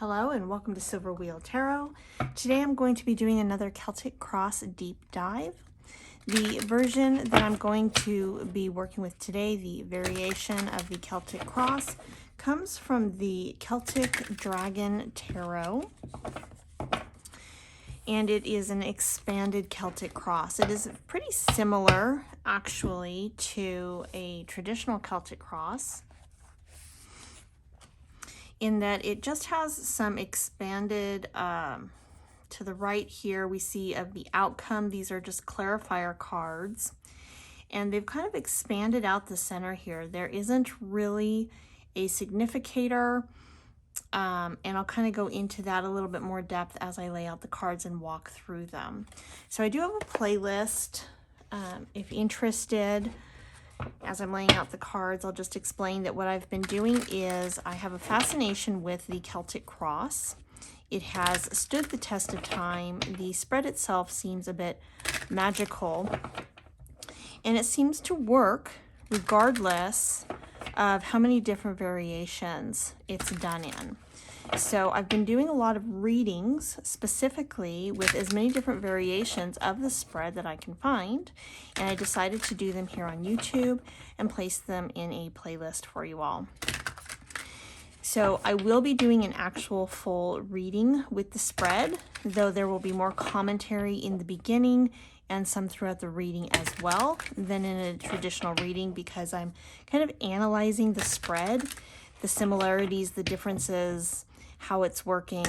Hello and welcome to Silver Wheel Tarot. Today I'm going to be doing another Celtic Cross deep dive. The version that I'm going to be working with today, the variation of the Celtic Cross, comes from the Celtic Dragon Tarot. And it is an expanded Celtic Cross. It is pretty similar, actually, to a traditional Celtic Cross, in that it just has some expanded, to the right here we see of the outcome. These are just clarifier cards, and they've kind of expanded out the center here. There isn't really a significator, and I'll kind of go into that a little bit more depth as I lay out the cards and walk through them. So I do have a playlist, if interested. As I'm laying out the cards, I'll just explain that what I've been doing is I have a fascination with the Celtic Cross. It has stood the test of time. The spread itself seems a bit magical, and it seems to work regardless of how many different variations it's done in. So I've been doing a lot of readings specifically with as many different variations of the spread that I can find, and I decided to do them here on YouTube and place them in a playlist for you all. So I will be doing an actual full reading with the spread, though there will be more commentary in the beginning and some throughout the reading as well than in a traditional reading, because I'm kind of analyzing the spread, the similarities, the differences, how it's working,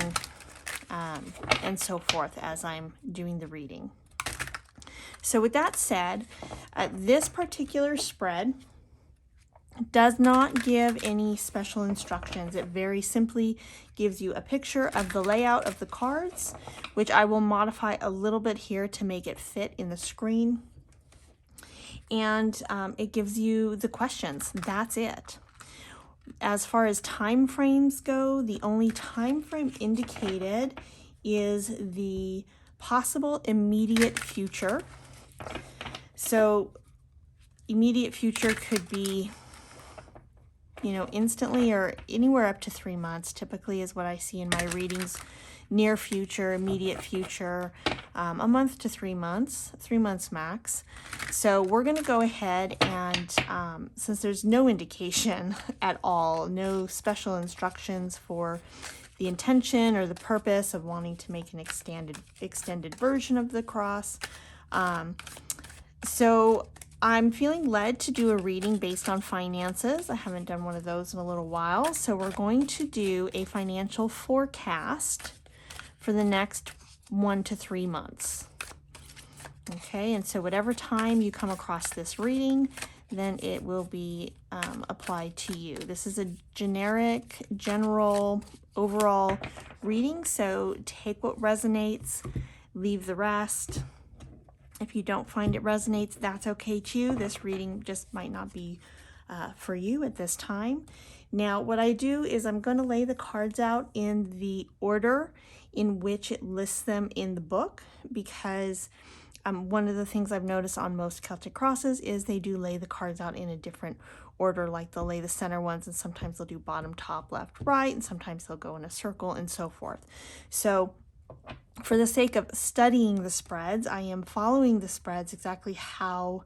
and so forth as I'm doing the reading. So with that said, this particular spread does not give any special instructions. It very simply gives you a picture of the layout of the cards, which I will modify a little bit here to make it fit in the screen. And it gives you the questions. That's it. As far as time frames go, the only time frame indicated is the possible immediate future. So immediate future could be, instantly, or anywhere up to 3 months typically is what I see in my readings. Near future, immediate future, a month to 3 months, 3 months max. So we're going to go ahead and, since there's no indication at all, no special instructions for the intention or the purpose of wanting to make an extended version of the cross, so I'm feeling led to do a reading based on finances. I haven't done one of those in a little while. So we're going to do a financial forecast for the next 1 to 3 months. Okay, and so whatever time you come across this reading, then it will be applied to you. This is a generic, general, overall reading, so take what resonates, leave the rest. If you don't find it resonates, that's okay too. This reading just might not be for you at this time. Now, what I do is I'm going to lay the cards out in the order in which it lists them in the book, because one of the things I've noticed on most Celtic crosses is they do lay the cards out in a different order. Like they'll lay the center ones, and sometimes they'll do bottom, top, left, right, and sometimes they'll go in a circle and so forth. So for the sake of studying the spreads, I am following the spreads exactly how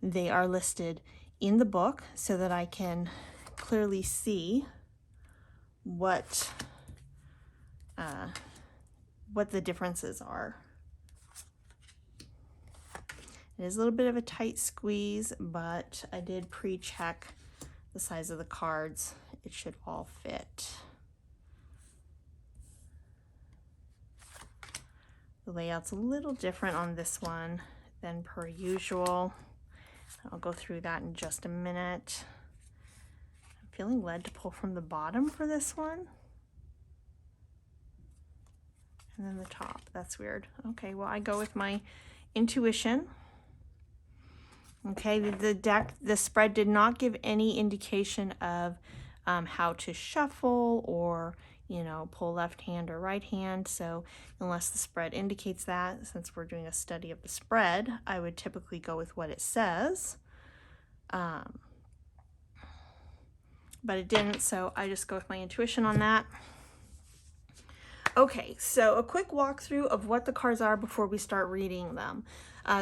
they are listed in the book so that I can clearly see what the differences are. It is a little bit of a tight squeeze, but I did pre-check the size of the cards. It should all fit. The layout's a little different on this one than per usual. I'll go through that in just a minute. I'm feeling led to pull from the bottom for this one. And then the top. That's weird. Okay, well, I go with my intuition. Okay, the spread did not give any indication of how to shuffle or pull left hand or right hand. So unless the spread indicates that, since we're doing a study of the spread, I would typically go with what it says. But it didn't, so I just go with my intuition on that. Okay, so a quick walkthrough of what the cards are before we start reading them.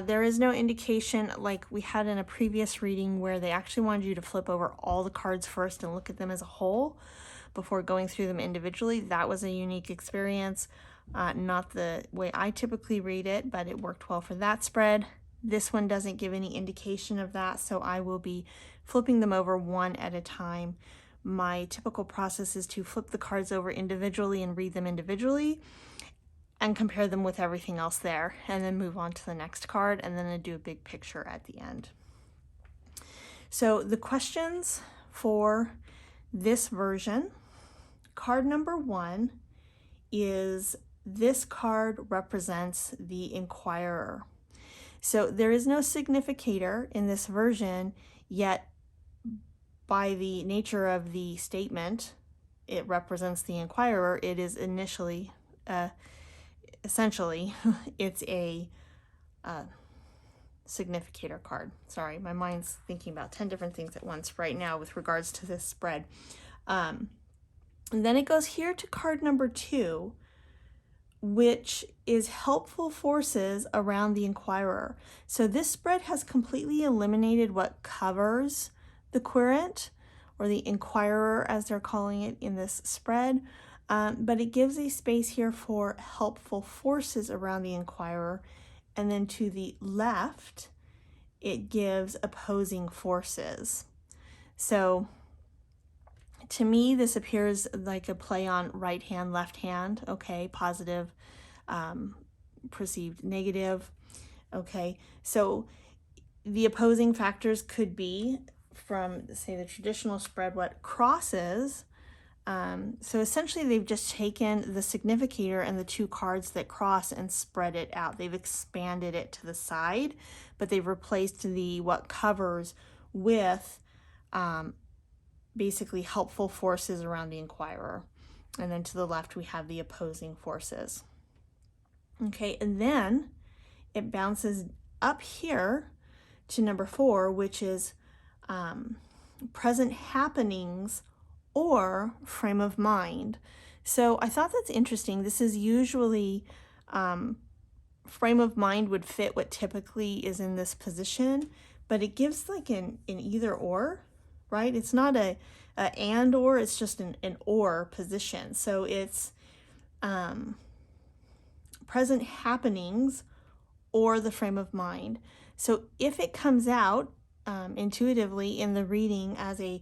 There is no indication like we had in a previous reading where they actually wanted you to flip over all the cards first and look at them as a whole before going through them individually. That was a unique experience, not the way I typically read it, but it worked well for that spread. This one doesn't give any indication of that, so I will be flipping them over one at a time. My typical process is to flip the cards over individually and read them individually and compare them with everything else there, and then move on to the next card, and then I do a big picture at the end. So the questions for this version, card number 1 is, this card represents the inquirer. So there is no significator in this version, yet by the nature of the statement, it represents the inquirer. It is essentially, it's a significator card. Sorry, my mind's thinking about 10 different things at once right now with regards to this spread. And then it goes here to card number 2, which is helpful forces around the inquirer. So this spread has completely eliminated what covers the querent, or the inquirer as they're calling it in this spread, but it gives a space here for helpful forces around the inquirer, and then to the left it gives opposing forces. So to me this appears like a play on right hand, left hand, okay, positive, perceived negative, okay. So the opposing factors could be, from say the traditional spread, what crosses. So essentially they've just taken the significator and the 2 cards that cross and spread it out. They've expanded it to the side, but they've replaced the what covers with basically helpful forces around the inquirer. And then to the left we have the opposing forces. Okay, and then it bounces up here to number 4, which is present happenings or frame of mind. So I thought that's interesting. This is usually frame of mind would fit what typically is in this position, but it gives like an either or, right? It's not a and or, it's just an or position. So it's present happenings or the frame of mind. So if it comes out intuitively in the reading as a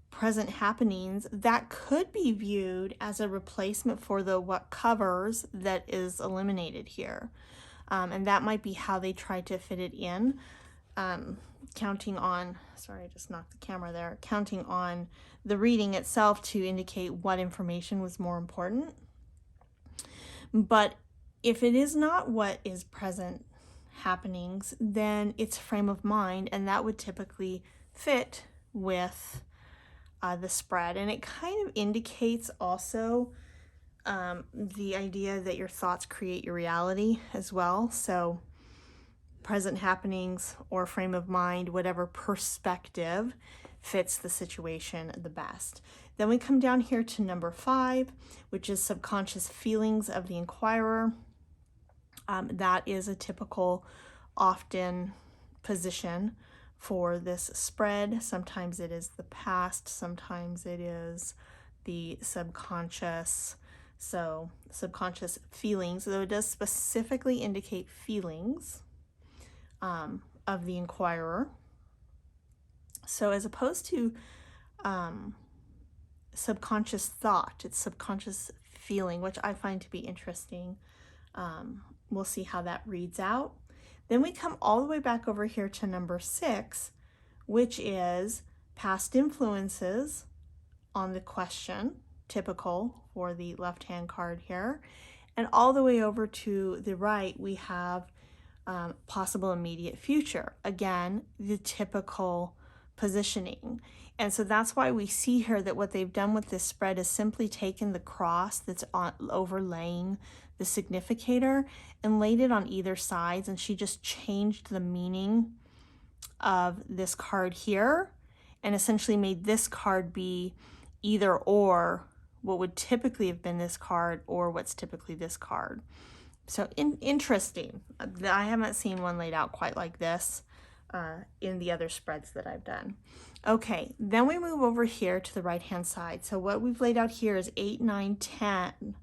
present happenings, that could be viewed as a replacement for the what covers that is eliminated here. And that might be how they try to fit it in, counting on, sorry, I just knocked the camera there, counting on the reading itself to indicate what information was more important. But if it is not what is present happenings, then it's frame of mind, and that would typically fit with the spread. And it kind of indicates also the idea that your thoughts create your reality as well. So present happenings or frame of mind, whatever perspective fits the situation the best. Then we come down here to number 5, which is subconscious feelings of the inquirer. That is a typical, often position for this spread. Sometimes it is the past, sometimes it is the subconscious. So subconscious feelings, though it does specifically indicate feelings of the inquirer. So as opposed to subconscious thought, it's subconscious feeling, which I find to be interesting. We'll see how that reads out. Then we come all the way back over here to number 6, which is past influences on the question, typical for the left-hand card here. And all the way over to the right, we have possible immediate future. Again, the typical positioning. And so that's why we see here that what they've done with this spread is simply taken the cross that's overlaying the significator and laid it on either sides, and she just changed the meaning of this card here and essentially made this card be either or what would typically have been this card or what's typically this card. So interesting. I haven't seen one laid out quite like this in the other spreads that I've done. Okay, then we move over here to the right-hand side. So what we've laid out here is 8, 9, 10,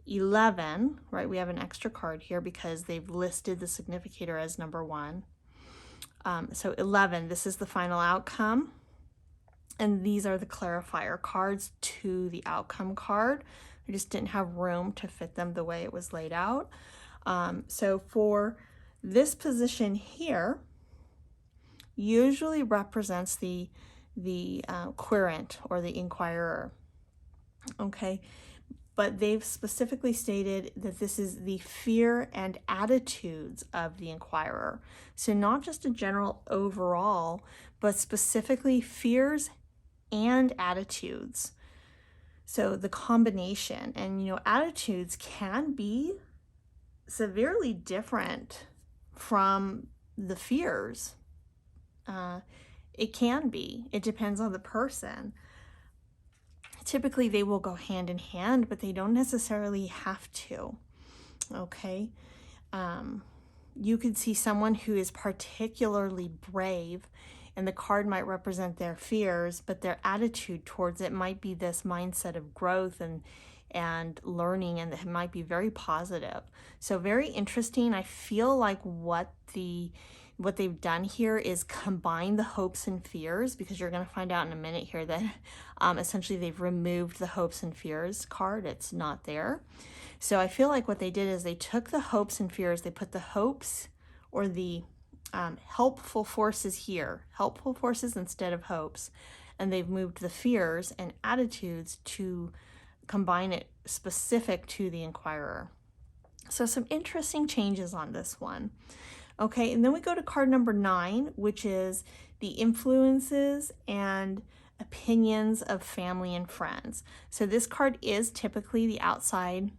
11, right? We have an extra card here because they've listed the significator as number 1. So 11, this is the final outcome. And these are the clarifier cards to the outcome card. I just didn't have room to fit them the way it was laid out. So for this position here, usually represents the querent or the inquirer. Okay, but they've specifically stated that this is the fear and attitudes of the inquirer. So not just a general overall, but specifically fears and attitudes. So the combination, and attitudes can be severely different from the fears. It can be. It depends on the person. Typically they will go hand in hand, but they don't necessarily have to. Okay. You could see someone who is particularly brave, and the card might represent their fears, but their attitude towards it might be this mindset of growth and learning, and it might be very positive. So very interesting. I feel like what they've done here is combine the hopes and fears, because you're going to find out in a minute here that essentially they've removed the hopes and fears card. It's not there. So I feel like what they did is they took the hopes and fears, they put the hopes or the helpful forces here, helpful forces instead of hopes, and they've moved the fears and attitudes to combine it specific to the inquirer. So some interesting changes on this one. Okay, and then we go to card number 9, which is the influences and opinions of family and friends. So this card is typically the outside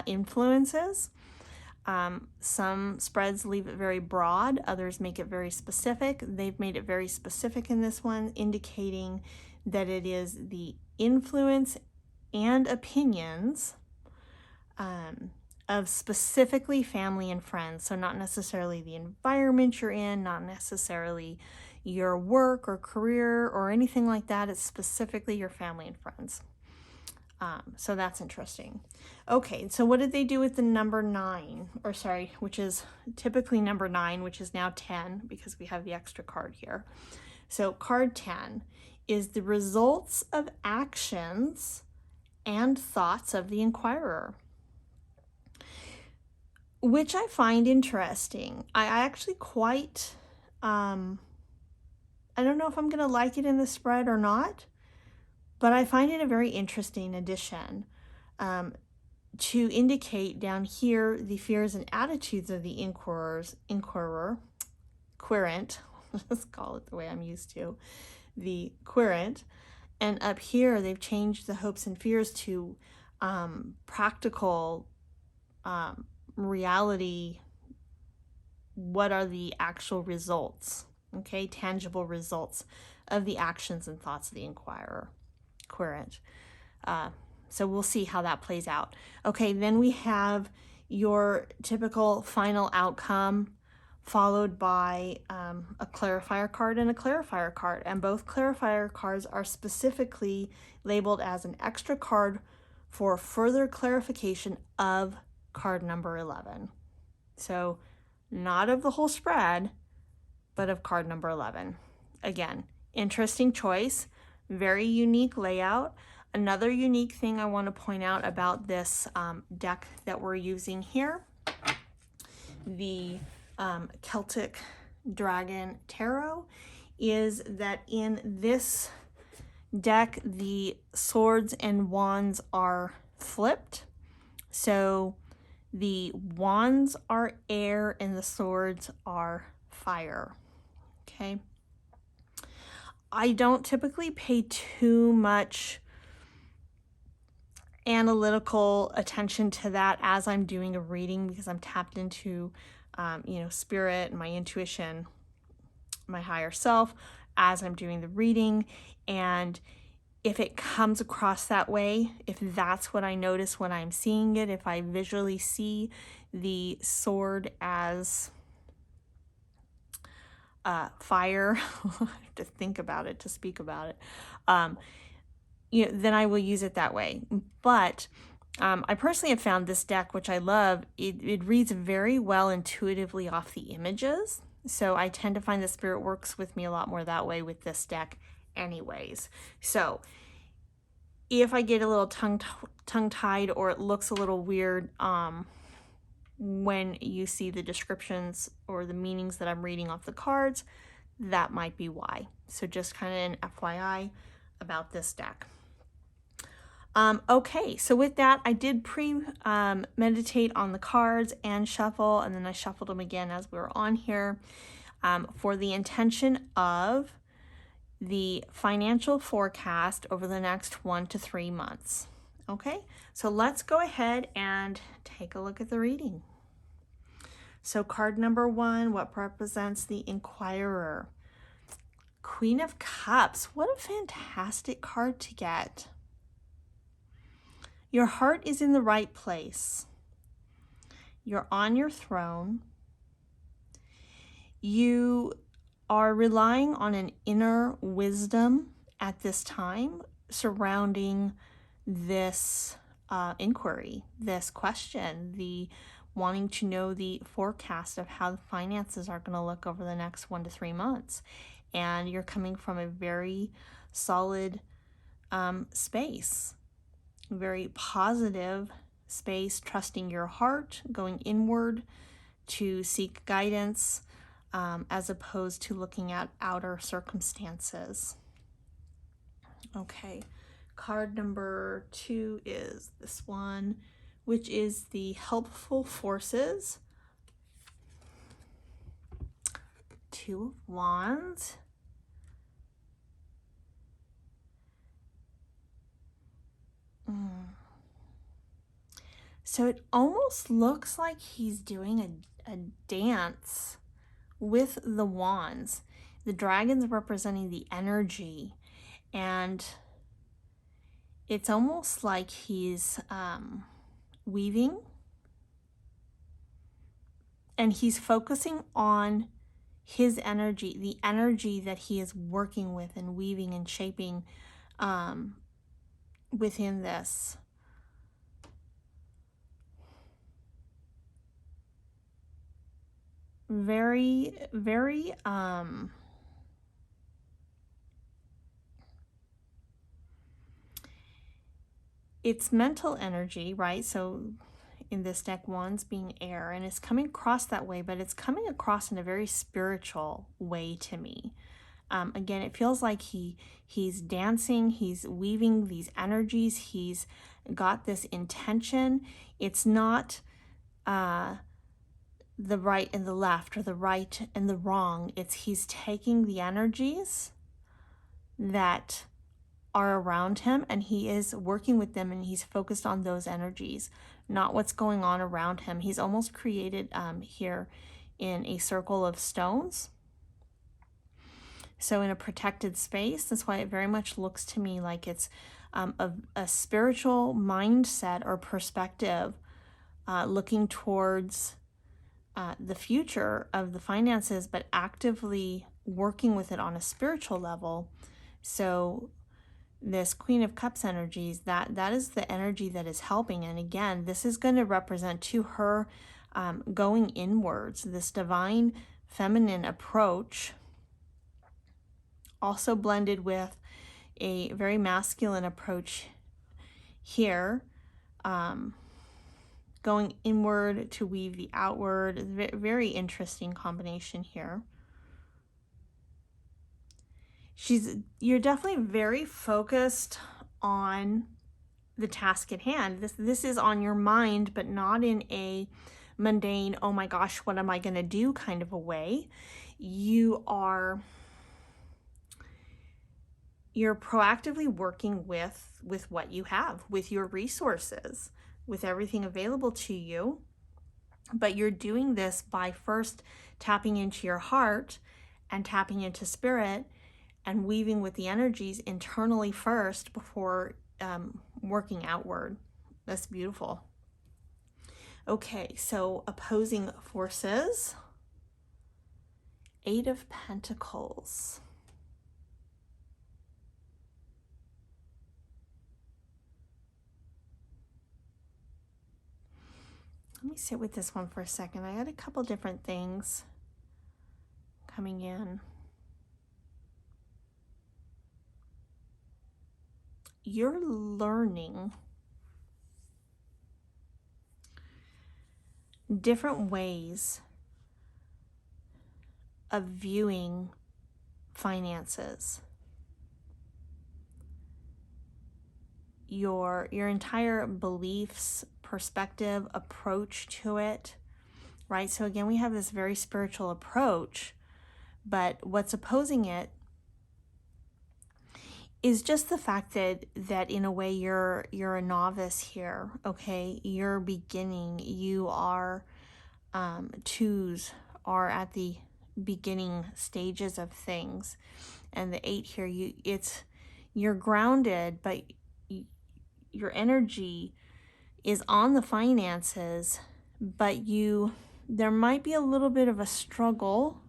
influences. Some spreads leave it very broad, others make it very specific. They've made it very specific in this one, indicating that it is the influence and opinions of specifically family and friends. So not necessarily the environment you're in, not necessarily your work or career or anything like that. It's specifically your family and friends. So that's interesting. Okay, so what did they do with the number 9, or sorry, which is typically number 9, which is now 10 because we have the extra card here. So card 10 is the results of actions and thoughts of the inquirer, which I find interesting. I actually quite, I don't know if I'm going to like it in the spread or not, but I find it a very interesting addition to indicate down here the fears and attitudes of the querent, let's call it the way I'm used to, the querent. And up here, they've changed the hopes and fears to practical reality. What are the actual results? Okay, tangible results of the actions and thoughts of the inquirer, querent. So we'll see how that plays out. Okay, then we have your typical final outcome, followed by a clarifier card and a clarifier card. And both clarifier cards are specifically labeled as an extra card for further clarification of card number 11. So not of the whole spread, but of card number 11. Again, interesting choice, very unique layout. Another unique thing I want to point out about this deck that we're using here, the Celtic Dragon Tarot, is that in this deck, the swords and wands are flipped. So the wands are air and the swords are fire. Okay. I don't typically pay too much analytical attention to that as I'm doing a reading, because I'm tapped into spirit and my intuition, my higher self, as I'm doing the reading. And if it comes across that way, if that's what I notice when I'm seeing it, if I visually see the sword as fire, to think about it, to speak about it, then I will use it that way. But I personally have found this deck, which I love, it reads very well intuitively off the images. So I tend to find the spirit works with me a lot more that way with this deck anyways. So if I get a little tongue-tied or it looks a little weird when you see the descriptions or the meanings that I'm reading off the cards, that might be why. So just kind of an FYI about this deck. Okay, so with that, I did meditate on the cards and shuffle, and then I shuffled them again as we were on here for the intention of the financial forecast over the next 1 to 3 months. Okay, so let's go ahead and take a look at the reading. So card number 1, what represents the Inquirer? Queen of Cups. What a fantastic card to get. Your heart is in the right place. You're on your throne. You are relying on an inner wisdom at this time surrounding this inquiry, this question, the wanting to know the forecast of how the finances are going to look over the next 1 to 3 months. And you're coming from a very solid space, very positive space, trusting your heart, going inward to seek guidance, as opposed to looking at outer circumstances. Okay, card number 2 is this one, which is the Helpful Forces. 2 of Wands. So it almost looks like he's doing a dance with the wands. The dragons representing the energy, and it's almost like he's weaving, and he's focusing on his energy, the energy that he is working with and weaving and shaping within this. Very, very it's mental energy, right? So in this deck, wands being air, and it's coming across that way, but it's coming across in a very spiritual way to me. Again, it feels like he's dancing, he's weaving these energies, he's got this intention. It's not the right and the left, or the right and the wrong. It's he's taking the energies that are around him and he is working with them, and he's focused on those energies, not what's going on around him. He's almost created here in a circle of stones. So in a protected space. That's why it very much looks to me like it's a spiritual mindset or perspective, looking towards the future of the finances, but actively working with it on a spiritual level. So this Queen of Cups energies, that is the energy that is helping. And again, this is going to represent to her going inwards, this divine feminine approach, also blended with a very masculine approach here, going inward to weave the outward. Very interesting combination here. You're definitely very focused on the task at hand. This is on your mind, but not in a mundane, oh my gosh, what am I going to do kind of a way. You're proactively working with what you have, with your resources, with everything available to you. But you're doing this by first tapping into your heart and tapping into spirit, and weaving with the energies internally first before working outward. That's beautiful. Okay, so opposing forces. 8 of Pentacles. Let me sit with this one for a second. I got a couple different things coming in. You're learning different ways of viewing finances. Your entire beliefs, perspective, approach to it, right? So again, we have this very spiritual approach, but what's opposing it is just the fact that in a way you're a novice here, okay? You're beginning. You are twos are at the beginning stages of things, and the 8 here, you're grounded, but your energy is on the finances, but there might be a little bit of a struggle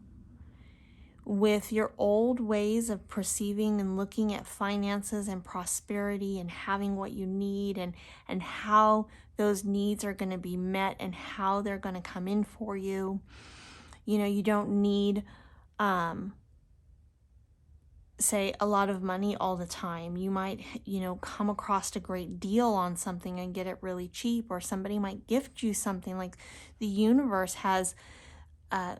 with your old ways of perceiving and looking at finances and prosperity and having what you need, and how those needs are going to be met and how they're going to come in for you. You know, you don't need say a lot of money all the time. You might, come across a great deal on something and get it really cheap, or somebody might gift you something. Like, the universe has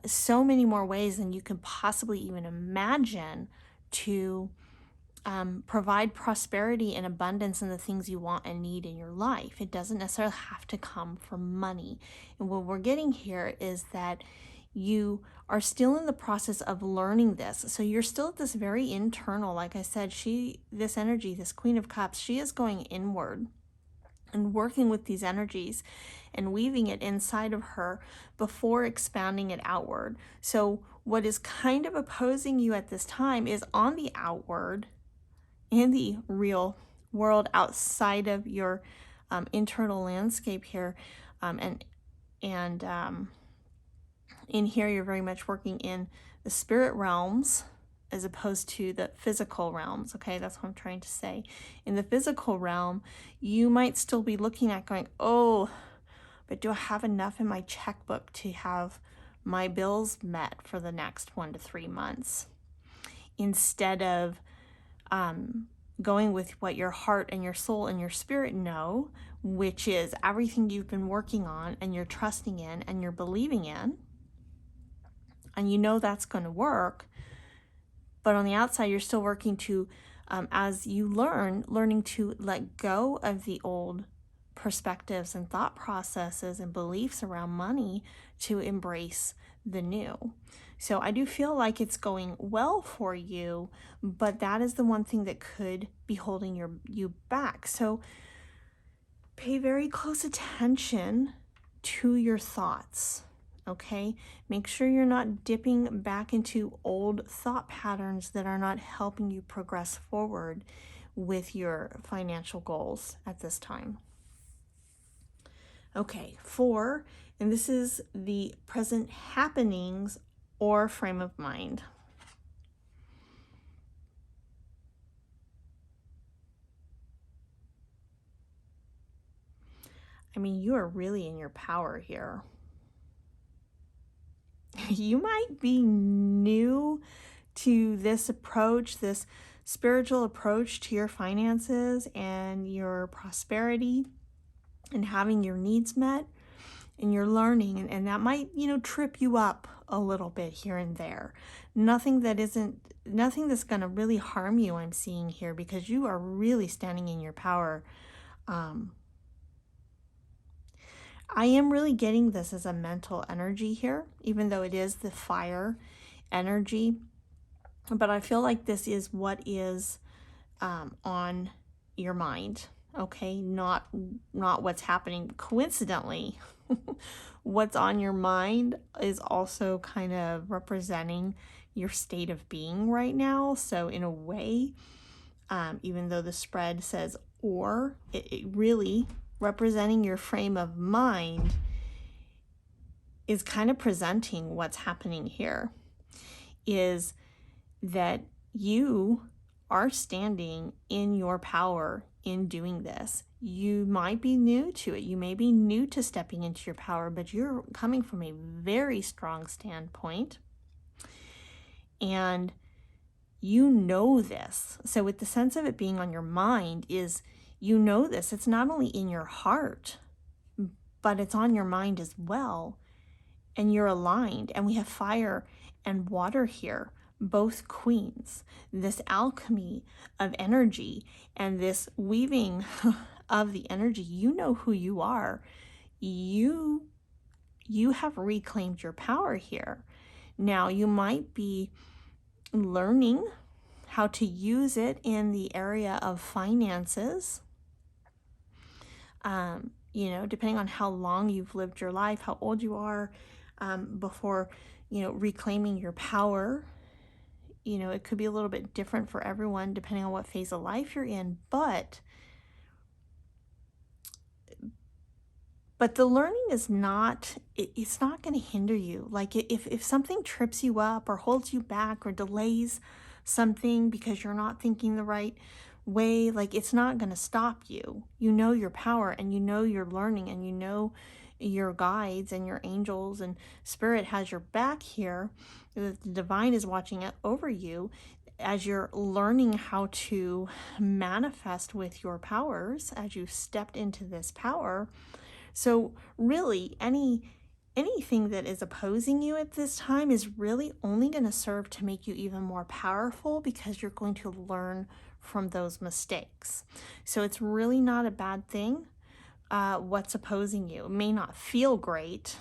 so many more ways than you can possibly even imagine to provide prosperity and abundance in the things you want and need in your life. It doesn't necessarily have to come from money. And what we're getting here is that you are still in the process of learning this. So you're still at this very internal, like I said, this energy, this Queen of Cups, she is going inward and working with these energies and weaving it inside of her before expanding it outward. So what is kind of opposing you at this time is on the outward, in the real world outside of your internal landscape here. And in here, you're very much working in the spirit realms as opposed to the physical realms. Okay, that's what I'm trying to say. In the physical realm, you might still be looking at going, oh, but do I have enough in my checkbook to have my bills met for the next 1 to 3 months? Instead of going with what your heart and your soul and your spirit know, which is everything you've been working on and you're trusting in and you're believing in, and you know that's going to work. But on the outside, you're still working to, as you learning to let go of the old perspectives and thought processes and beliefs around money to embrace the new. So I do feel like it's going well for you, but that is the one thing that could be holding you back. So pay very close attention to your thoughts. Okay, make sure you're not dipping back into old thought patterns that are not helping you progress forward with your financial goals at this time. Okay, 4, and this is the present happenings or frame of mind. I mean, you are really in your power here. You might be new to this approach, this spiritual approach to your finances and your prosperity and having your needs met, and you're learning, and that might, trip you up a little bit here and there. Nothing that's going to really harm you, I'm seeing here, because you are really standing in your power. I am really getting this as a mental energy here, even though it is the fire energy. But I feel like this is what is on your mind, okay? Not what's happening coincidentally. What's on your mind is also kind of representing your state of being right now. So in a way, even though the spread says or, it really representing your frame of mind is kind of presenting what's happening here, is that you are standing in your power in doing this. You might be new to it. You may be new to stepping into your power, but you're coming from a very strong standpoint. And you know this. So with the sense of it being on your mind is, you know this. It's not only in your heart, but it's on your mind as well. And you're aligned. And we have fire and water here, both queens. This alchemy of energy and this weaving of the energy. You know who you are. You have reclaimed your power here. Now you might be learning how to use it in the area of finances. Depending on how long you've lived your life, how old you are, before, reclaiming your power. It could be a little bit different for everyone depending on what phase of life you're in, but the learning is not, it's not going to hinder you. Like if something trips you up or holds you back or delays something because you're not thinking the right way, like it's not going to stop you. You know your power, and you know you're learning, and you know your guides and your angels and spirit has your back here. The divine is watching it over you as you're learning how to manifest with your powers as you've stepped into this power. So really, anything that is opposing you at this time is really only going to serve to make you even more powerful, because you're going to learn from those mistakes. So it's really not a bad thing, what's opposing you. It may not feel great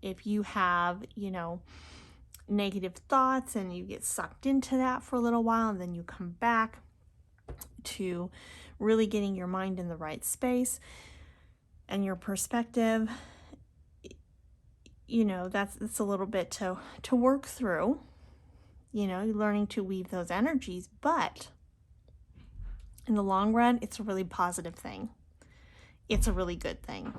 if you have, negative thoughts and you get sucked into that for a little while, and then you come back to really getting your mind in the right space and your perspective. That's a little bit to work through, learning to weave those energies, but in the long run, it's a really positive thing. It's a really good thing.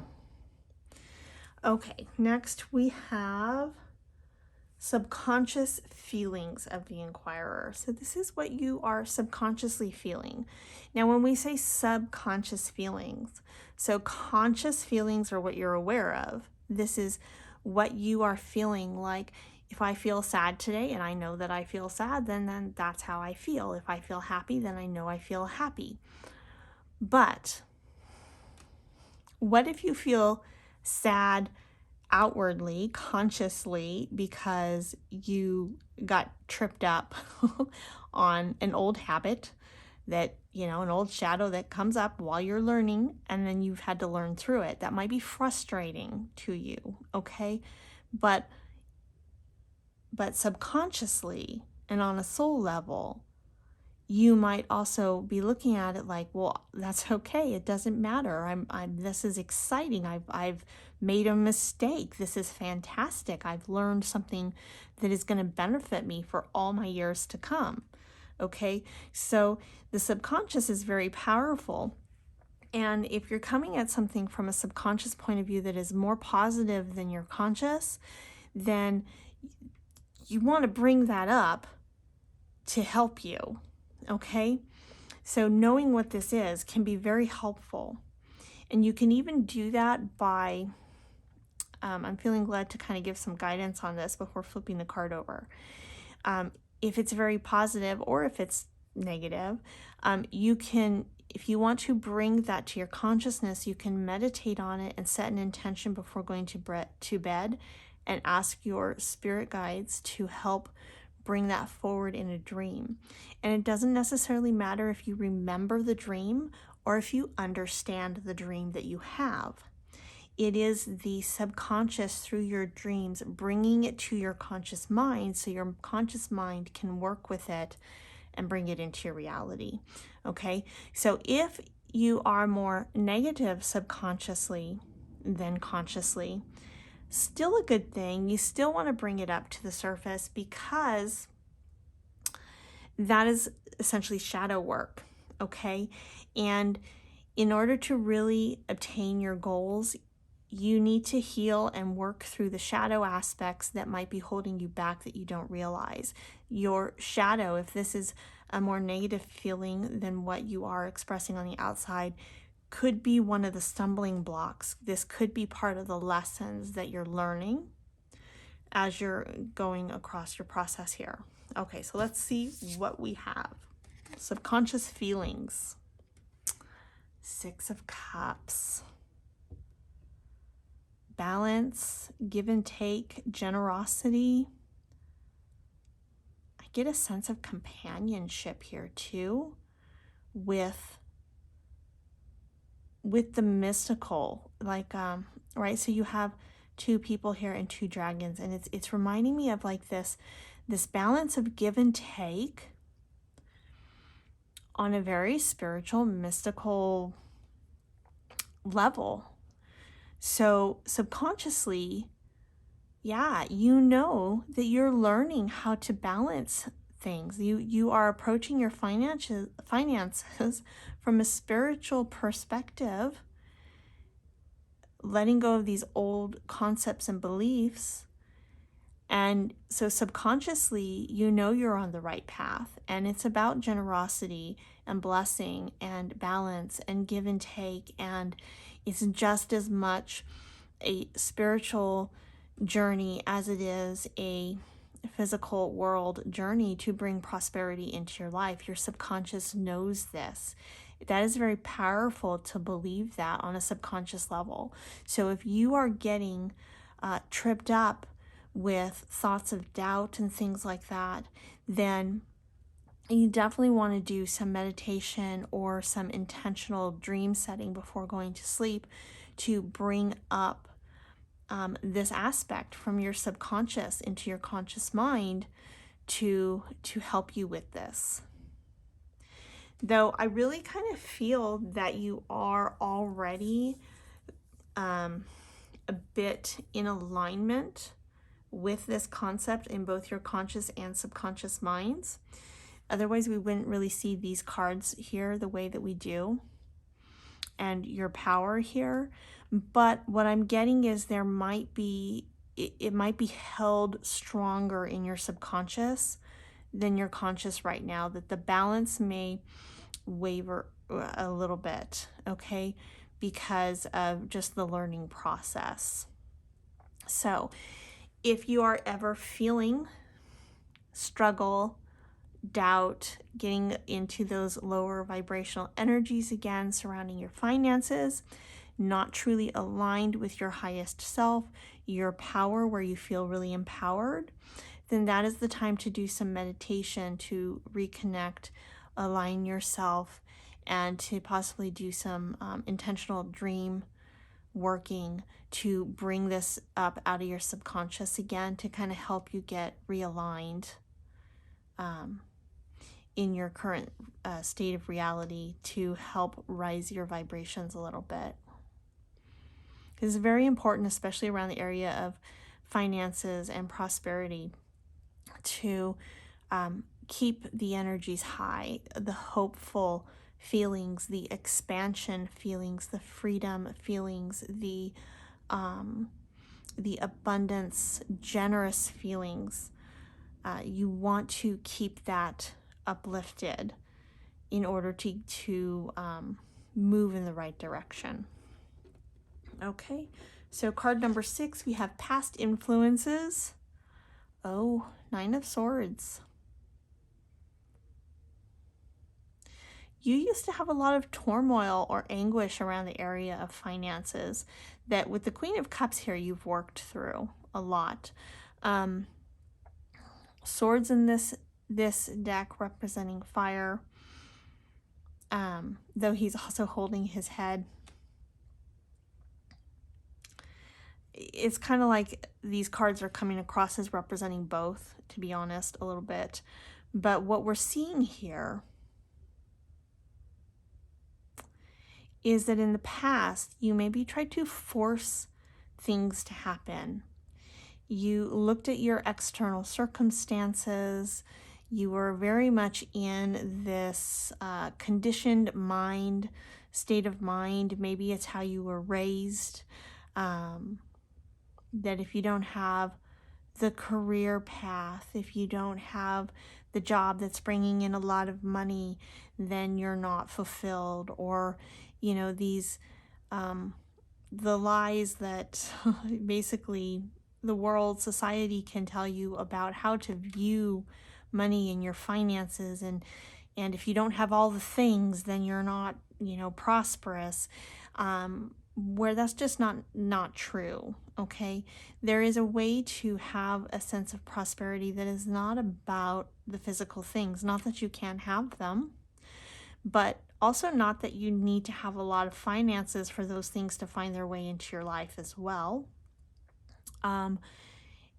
Okay, next we have subconscious feelings of the inquirer. So this is what you are subconsciously feeling. Now, when we say subconscious feelings, so conscious feelings are what you're aware of. This is what you are feeling. Like, if I feel sad today and I know that I feel sad, then that's how I feel. If I feel happy, then I know I feel happy. But what if you feel sad outwardly, consciously, because you got tripped up on an old habit that, an old shadow that comes up while you're learning, and then you've had to learn through it? That might be frustrating to you, okay? But subconsciously and on a soul level, you might also be looking at it like, well, that's okay. It doesn't matter. This is exciting. I've made a mistake. This is fantastic. I've learned something that is going to benefit me for all my years to come. Okay. So the subconscious is very powerful. And if you're coming at something from a subconscious point of view that is more positive than your conscious, then you want to bring that up to help you. Okay, so knowing what this is can be very helpful. And you can even do that by, I'm feeling glad to kind of give some guidance on this before flipping the card over. If it's very positive or if it's negative, you can, if you want to bring that to your consciousness, you can meditate on it and set an intention before going to bed and ask your spirit guides to help bring that forward in a dream. And it doesn't necessarily matter if you remember the dream or if you understand the dream that you have. It is the subconscious through your dreams bringing it to your conscious mind, so your conscious mind can work with it and bring it into your reality. Okay, so if you are more negative subconsciously than consciously, still a good thing. You still want to bring it up to the surface, because That is essentially shadow work, okay? And in order to really obtain your goals, you need to heal and work through the shadow aspects that might be holding you back that you don't realize. Your shadow, if this is a more negative feeling than what you are expressing on the outside, could be one of the stumbling blocks. This could be part of the lessons that you're learning as you're going across your process here. Okay, so let's see what we have. Subconscious feelings. 6 of Cups. Balance, give and take, generosity. I get a sense of companionship here too with the mystical, like right, so you have 2 people here and 2 dragons, and it's reminding me of like this balance of give and take on a very spiritual, mystical level. So subconsciously, yeah, you know that you're learning how to balance things. You are approaching your finances from a spiritual perspective, letting go of these old concepts and beliefs. And so subconsciously, you know you're on the right path. And it's about generosity and blessing and balance and give and take. And it's just as much a spiritual journey as it is a physical world journey to bring prosperity into your life. Your subconscious knows this. That is very powerful to believe that on a subconscious level. So if you are getting tripped up with thoughts of doubt and things like that, then you definitely want to do some meditation or some intentional dream setting before going to sleep to bring up this aspect from your subconscious into your conscious mind to help you with this. Though I really kind of feel that you are already a bit in alignment with this concept in both your conscious and subconscious minds. Otherwise, we wouldn't really see these cards here the way that we do and your power here. But what I'm getting is there might be, it might be held stronger in your subconscious than your conscious right now, that the balance may waver a little bit, okay, because of just the learning process. So if you are ever feeling struggle, doubt, getting into those lower vibrational energies again surrounding your finances, not truly aligned with your highest self, your power, where you feel really empowered, then that is the time to do some meditation to reconnect, align yourself, and to possibly do some intentional dream working to bring this up out of your subconscious again to kind of help you get realigned in your current state of reality, to help rise your vibrations a little bit. It's very important, especially around the area of finances and prosperity, to keep the energies high, the hopeful feelings, the expansion feelings, the freedom feelings, the abundance, generous feelings. You want to keep that uplifted in order to move in the right direction. Okay, so card number 6, we have past influences. Oh, 9 of Swords. You used to have a lot of turmoil or anguish around the area of finances that with the Queen of Cups here, you've worked through a lot. Swords in this deck representing fire, though he's also holding his head. It's kind of like these cards are coming across as representing both, to be honest, a little bit. But what we're seeing here is that in the past, you maybe tried to force things to happen. You looked at your external circumstances, You are very much in this conditioned mind, state of mind. Maybe it's how you were raised, that if you don't have the career path, if you don't have the job that's bringing in a lot of money, then you're not fulfilled. Or, these the lies that basically the world, society can tell you about how to view money and your finances, and if you don't have all the things, then you're not, prosperous. Where that's just not true. Okay, there is a way to have a sense of prosperity that is not about the physical things. Not that you can't have them, but also not that you need to have a lot of finances for those things to find their way into your life as well.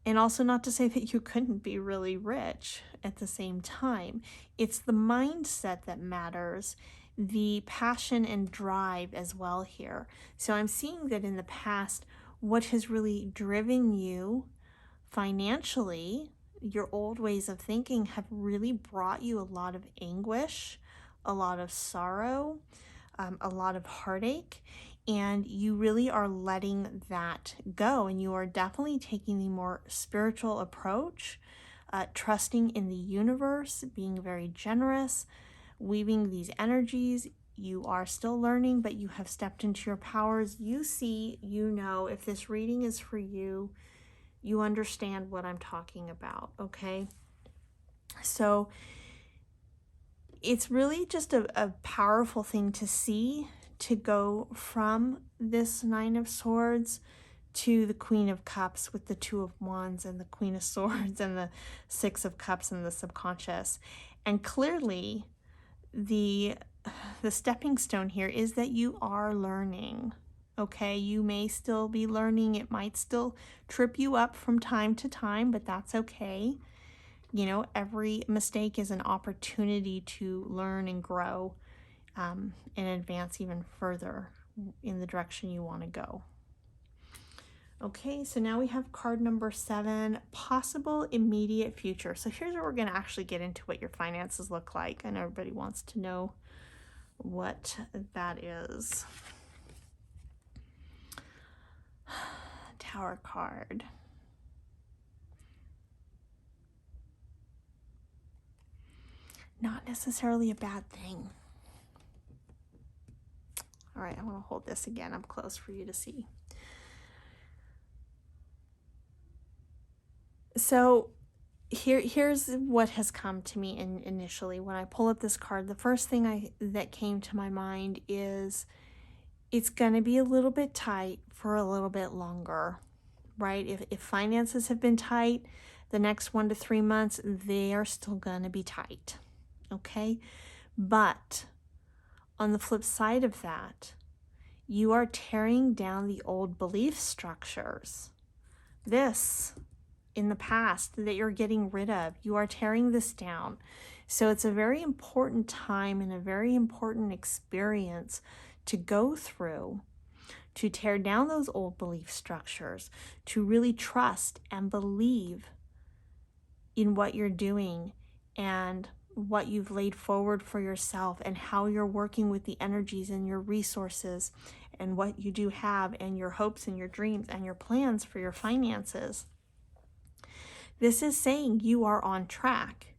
And also not to say that you couldn't be really rich at the same time. It's the mindset that matters, the passion and drive as well here. So I'm seeing that in the past, what has really driven you financially, your old ways of thinking have really brought you a lot of anguish, a lot of sorrow, a lot of heartache, and you really are letting that go. And you are definitely taking the more spiritual approach, trusting in the universe, being very generous, weaving these energies. You are still learning, but you have stepped into your powers. You see, if this reading is for you, you understand what I'm talking about, okay? So it's really just a powerful thing to see, to go from this Nine of Swords to the Queen of Cups with the Two of Wands and the Queen of Swords and the Six of Cups and the subconscious. And clearly the stepping stone here is that you are learning. Okay, you may still be learning. It might still trip you up from time to time, but that's okay. Every mistake is an opportunity to learn and grow, and advance even further in the direction you want to go. Okay, so now we have card number 7, possible immediate future. So here's where we're going to actually get into what your finances look like. And everybody wants to know what that is. Tower card. Not necessarily a bad thing. All right, I want to hold this again up close for you to see. So here's what has come to me initially. When I pull up this card, the first thing that came to my mind is it's going to be a little bit tight for a little bit longer, right? If finances have been tight, the next 1 to 3 months, they are still going to be tight, okay? But on the flip side of that, you are tearing down the old belief structures. This in the past that you're getting rid of, you are tearing this down. So it's a very important time and a very important experience to go through, to tear down those old belief structures, to really trust and believe in what you're doing and what you've laid forward for yourself, and how you're working with the energies and your resources and what you do have, and your hopes and your dreams and your plans for your finances. This is saying you are on track.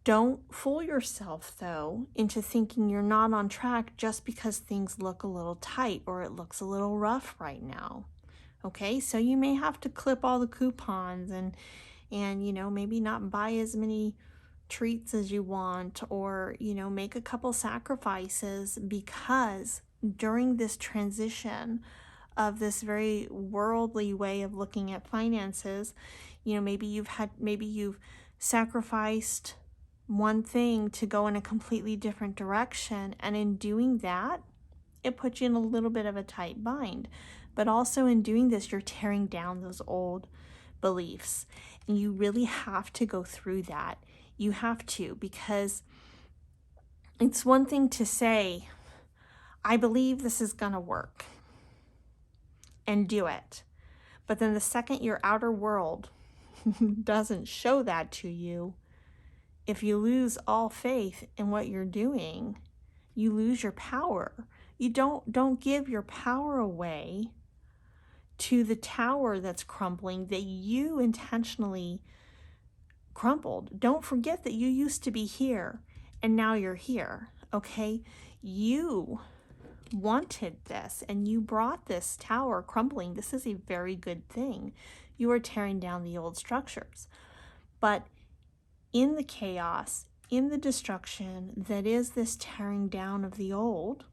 Don't fool yourself, though, into thinking you're not on track just because things look a little tight or it looks a little rough right now. Okay, so you may have to clip all the coupons and maybe not buy as many treats as you want, or make a couple sacrifices, because during this transition of this very worldly way of looking at finances, maybe you've sacrificed one thing to go in a completely different direction, and in doing that, it puts you in a little bit of a tight bind. But also in doing this, you're tearing down those old beliefs, and you really have to go through that. You have to, because it's one thing to say, I believe this is gonna work, and do it. But then the second your outer world doesn't show that to you, if you lose all faith in what you're doing, you lose your power. You don't give your power away to the tower that's crumbling that you intentionally crumbled. Don't forget that you used to be here and now you're here, okay? You wanted this and you brought this tower crumbling. This is a very good thing. You are tearing down the old structures. But in the chaos, in the destruction that is this tearing down of the old,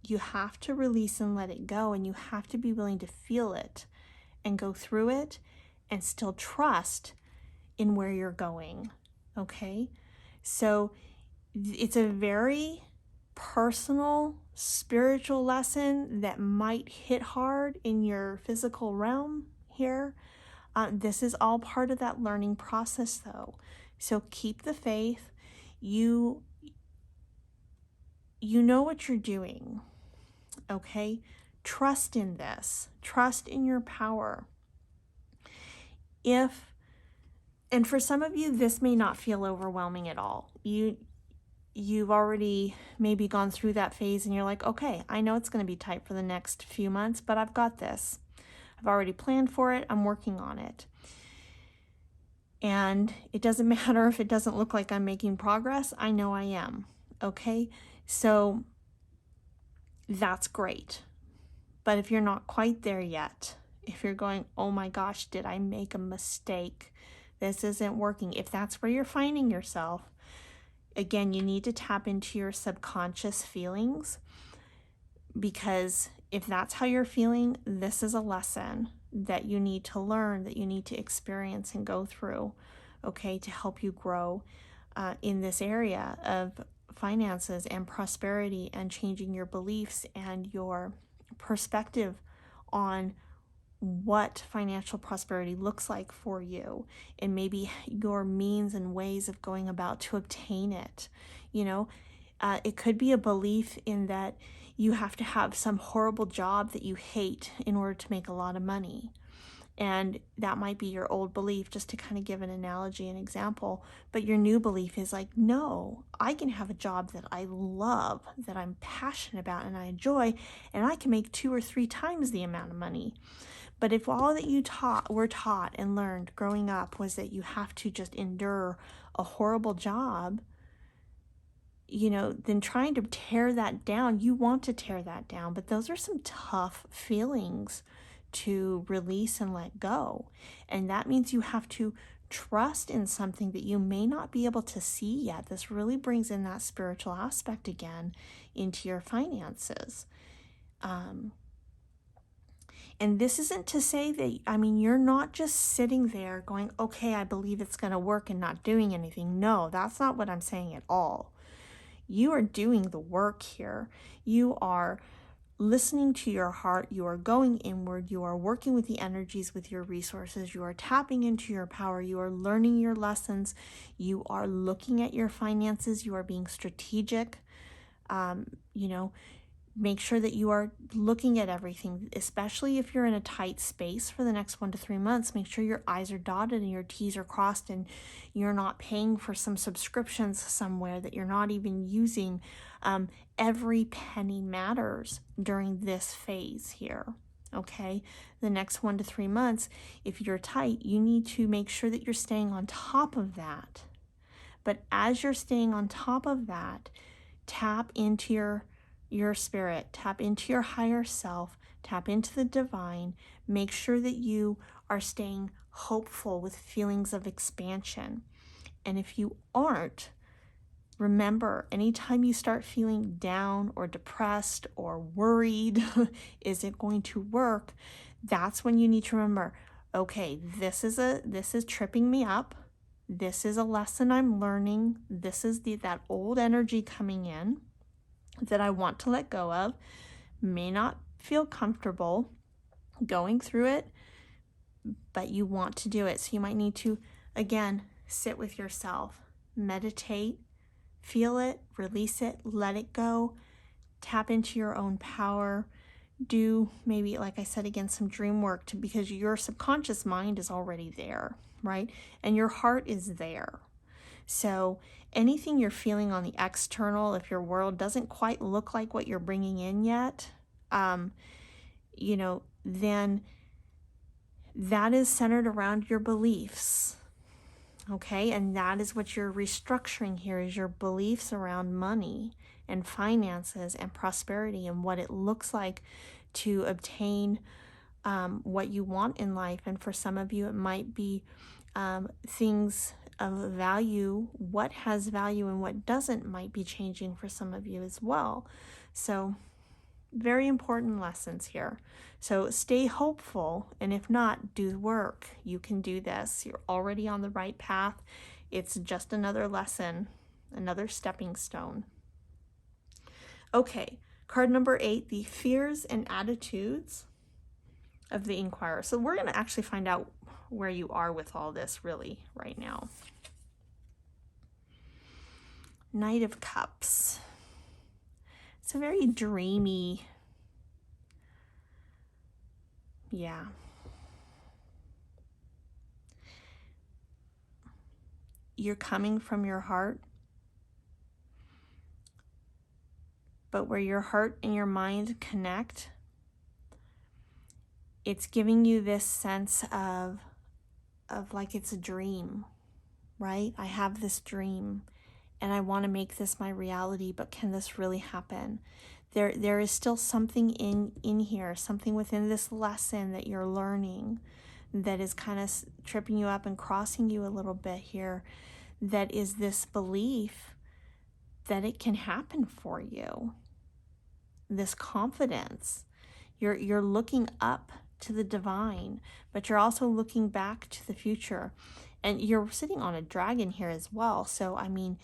you have to release and let it go, and you have to be willing to feel it and go through it and still trust in where you're going, okay? So it's a very personal, spiritual lesson that might hit hard in your physical realm here. This is all part of that learning process, though. So keep the faith. You know what you're doing, okay? Trust in this. Trust in your power. And for some of you, this may not feel overwhelming at all. You've already maybe gone through that phase and you're like, okay, I know it's going to be tight for the next few months, but I've got this. I've already planned for it. I'm working on it. And it doesn't matter if it doesn't look like I'm making progress. I know I am. Okay? So that's great. But if you're not quite there yet, if you're going, oh my gosh, did I make a mistake? This isn't working. If that's where you're finding yourself, again, you need to tap into your subconscious feelings, because if that's how you're feeling, this is a lesson that you need to learn, that you need to experience and go through, okay, to help you grow in this area of finances and prosperity and changing your beliefs and your perspective on what financial prosperity looks like for you, and maybe your means and ways of going about to obtain it. You know, it could be a belief in that you have to have some horrible job that you hate in order to make a lot of money. And that might be your old belief, just to kind of give an analogy, an example. But your new belief is like, no, I can have a job that I love, that I'm passionate about and I enjoy, and I can make 2 or 3 times the amount of money. But if all that you were taught and learned growing up was that you have to just endure a horrible job, you know, then trying to tear that down, you want to tear that down, but those are some tough feelings to release and let go. And that means you have to trust in something that you may not be able to see yet. This really brings in that spiritual aspect again into your finances. And this isn't to say that, I mean, you're not just sitting there going, okay, I believe it's going to work, and not doing anything. No, that's not what I'm saying at all. You are doing the work here. You are listening to your heart. You are going inward. You are working with the energies, with your resources. You are tapping into your power. You are learning your lessons. You are looking at your finances. You are being strategic. Make sure that you are looking at everything, especially if you're in a tight space for the next 1 to 3 months. Make sure your I's are dotted and your T's are crossed, and you're not paying for some subscriptions somewhere that you're not even using. Every penny matters during this phase here, okay? The next 1 to 3 months, if you're tight, you need to make sure that you're staying on top of that. But as you're staying on top of that, tap into your spirit, tap into your higher self, tap into the divine. Make sure that you are staying hopeful with feelings of expansion. And if you aren't, remember, anytime you start feeling down or depressed or worried, is it going to work? That's when you need to remember, okay, this is tripping me up. This is a lesson I'm learning. This is that old energy coming in that I want to let go of. May not feel comfortable going through it, but you want to do it. So you might need to, again, sit with yourself, meditate, feel it, release it, let it go, tap into your own power. Do maybe, like I said again, some dream work, because your subconscious mind is already there, right? And your heart is there. So anything you're feeling on the external, if your world doesn't quite look like what you're bringing in yet, then that is centered around your beliefs. Okay, and that is what you're restructuring here, is your beliefs around money and finances and prosperity and what it looks like to obtain what you want in life. And for some of you, it might be things of value. What has value and what doesn't might be changing for some of you as well. So very important lessons here. So stay hopeful, and if not, do the work. You can do this. You're already on the right path. It's just another lesson, another stepping stone. Okay, card number 8, the fears and attitudes of the inquirer. So we're going to actually find out where you are with all this really right now. Knight of Cups. It's a very dreamy, yeah. You're coming from your heart, but where your heart and your mind connect, it's giving you this sense of like it's a dream, right? I have this dream and I want to make this my reality, but can this really happen? There is still something in here, something within this lesson that you're learning that is kind of tripping you up and crossing you a little bit here, that is this belief that it can happen for you. This confidence. You're looking up to the divine, but you're also looking back to the future. And you're sitting on a dragon here as well. So, I mean,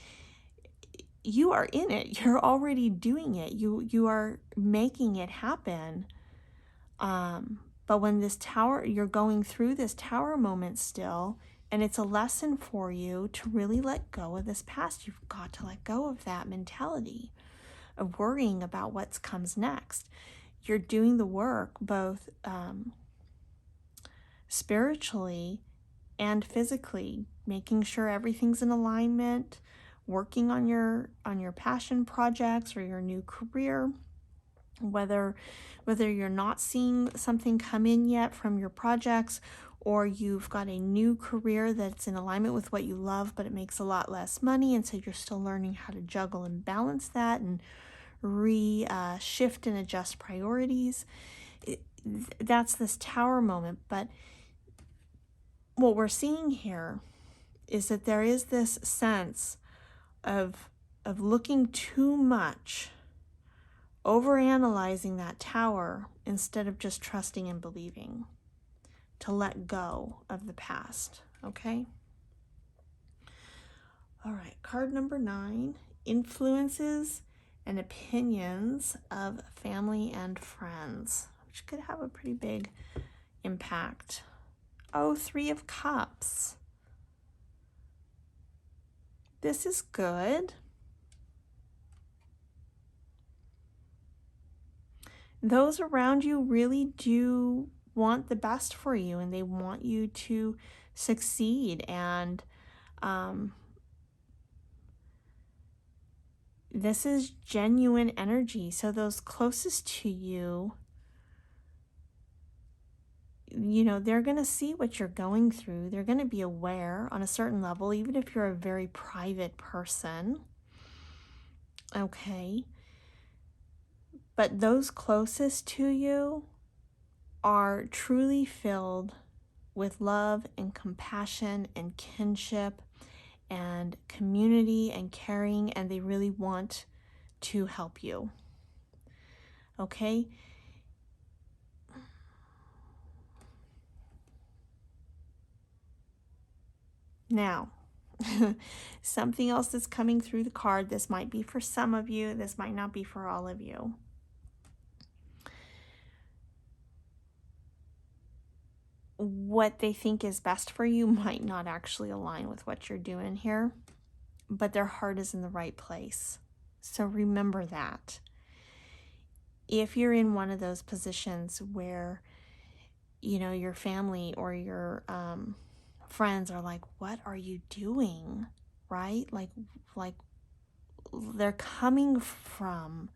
you are in it. You're already doing it. You are making it happen. But when this tower, you're going through this tower moment still, and it's a lesson for you to really let go of this past. You've got to let go of that mentality of worrying about what comes next. You're doing the work both spiritually and physically, making sure everything's in alignment, working on your passion projects or your new career, whether you're not seeing something come in yet from your projects, or you've got a new career that's in alignment with what you love, but it makes a lot less money, and so you're still learning how to juggle and balance that and shift and adjust priorities. That's this tower moment. But what we're seeing here is that there is this sense of looking too much, overanalyzing that tower instead of just trusting and believing, to let go of the past. Okay? All right, card number 9, influences and opinions of family and friends, which could have a pretty big impact. Oh, 3 of Cups. This is good. Those around you really do want the best for you, and they want you to succeed. And this is genuine energy. So those closest to you, they're going to see what you're going through. They're going to be aware on a certain level, even if you're a very private person. Okay. But those closest to you are truly filled with love and compassion and kinship and community and caring, and they really want to help you. Okay? Now, something else that's coming through the card. This might be for some of you. This might not be for all of you. What they think is best for you might not actually align with what you're doing here, but their heart is in the right place. So remember that. If you're in one of those positions where, your family or your friends are like, what are you doing? right? Like they're coming from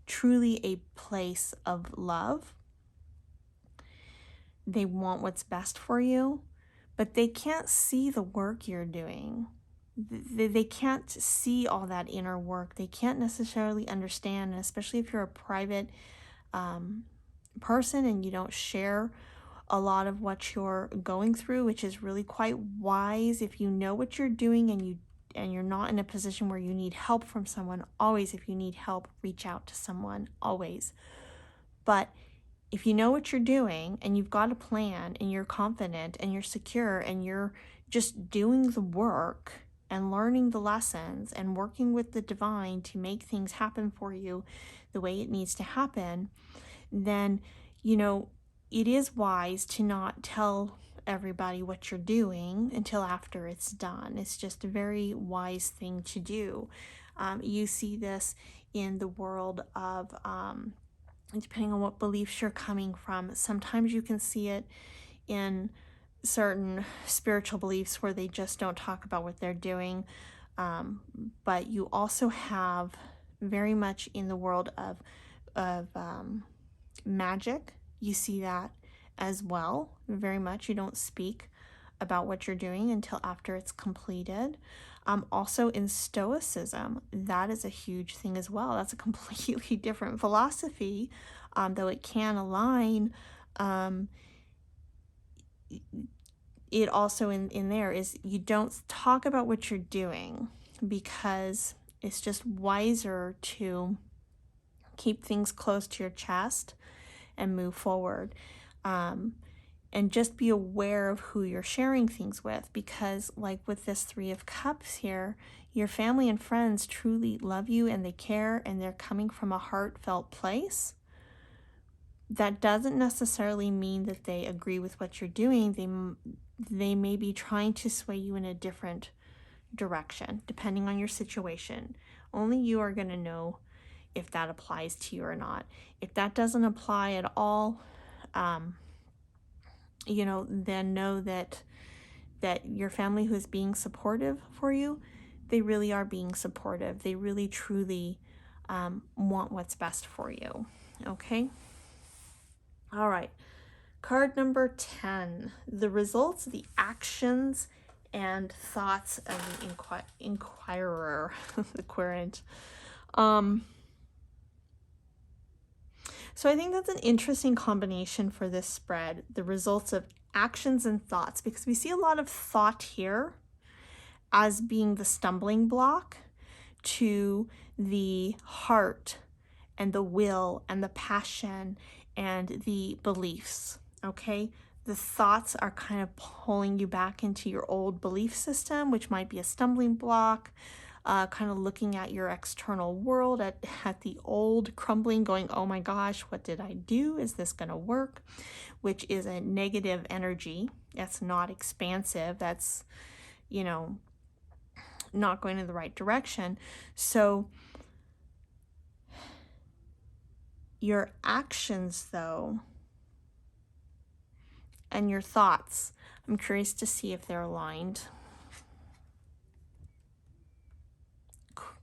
truly a place of love. They want what's best for you, but they can't see the work you're doing. They can't see all that inner work. They can't necessarily understand, and especially if you're a private person and you don't share a lot of what you're going through, which is really quite wise. If you know what you're doing and you're not in a position where you need help from someone, always, if you need help, reach out to someone, always. But if you know what you're doing and you've got a plan and you're confident and you're secure and you're just doing the work and learning the lessons and working with the divine to make things happen for you the way it needs to happen, then, it is wise to not tell everybody what you're doing until after it's done. It's just a very wise thing to do. You see this in the world of, depending on what beliefs you're coming from. Sometimes you can see it in certain spiritual beliefs where they just don't talk about what they're doing. But you also have very much in the world of magic. You see that as well, very much. You don't speak about what you're doing until after it's completed. Also in Stoicism, that is a huge thing as well. That's a completely different philosophy, though it can align. It also in there is you don't talk about what you're doing because it's just wiser to keep things close to your chest and move forward. And just be aware of who you're sharing things with, because like with this 3 of Cups here, your family and friends truly love you and they care and they're coming from a heartfelt place. That doesn't necessarily mean that they agree with what you're doing. They may be trying to sway you in a different direction, depending on your situation. Only you are going to know if that applies to you or not. If that doesn't apply at all, then know that your family who's being supportive for you, they really are being supportive. They really, truly want what's best for you. Okay? All right. Card number 10. The results, the actions, and thoughts of the inquirer, the querent. So I think that's an interesting combination for this spread, the results of actions and thoughts, because we see a lot of thought here as being the stumbling block to the heart and the will and the passion and the beliefs, okay? The thoughts are kind of pulling you back into your old belief system, which might be a stumbling block. Kind of looking at your external world, at the old crumbling, going, oh my gosh, what did I do? Is this going to work? Which is a negative energy. That's not expansive. That's, not going in the right direction. So your actions, though, and your thoughts, I'm curious to see if they're aligned.